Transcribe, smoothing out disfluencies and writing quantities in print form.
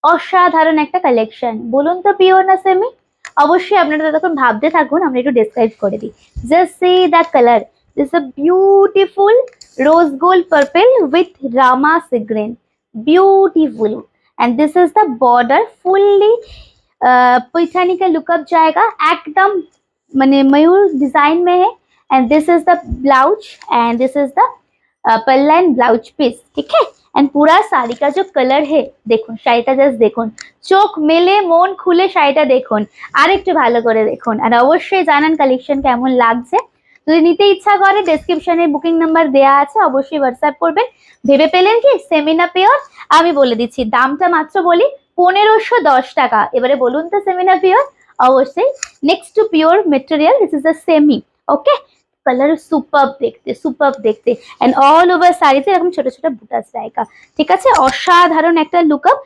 অসাধারণ একটা কালেকশন, বলুন তো পিওর না সেমি? অবশ্যই আপনারা ততক্ষণ ভাবতে থাকুন, আমরা একটু ডেসক্রাইব করে দিই। Just see the colour, this a beautiful rose gold purple with rama sequin, beautiful, and this is the border fully Paithani का लुकअप जाएगा एकदम, माने मयूर डिजाइन में है। And this is the blouse and this is the पल्ला and blouse piece, ठीक है। And पूरा শাড়ি का जो कलर है দেখুন, শাড়িটা জাস্ট দেখুন, চোখ মেলে মন খুলে শাড়িটা দেখুন, আর একটু ভালো করে দেখুন, আর অবশ্যই জানান কালেকশন কেমন লাগছে। যদি নিতে ইচ্ছা করে ডেসক্রিপশনে বুকিং নাম্বার দেয়া আছে, অবশ্যই হোয়াটসঅ্যাপ করবেন। ভেবে পেলেন কি সেমিনা পিওর? আমি বলে দিচ্ছি দামটা মাত্র বলি, 1510 টাকা। এবারে বলুন তো সেমিনা পিওর? অবশ্যই next to pure material, this is a semi, okay. Colour superb देखते, सुपर्ब देखते, एंड ऑल ओवर শাড়িতে এরকম ছোট ছোট বুটাস জায়গা, ঠিক আছে। অসাধারণ একটা লুকআপ।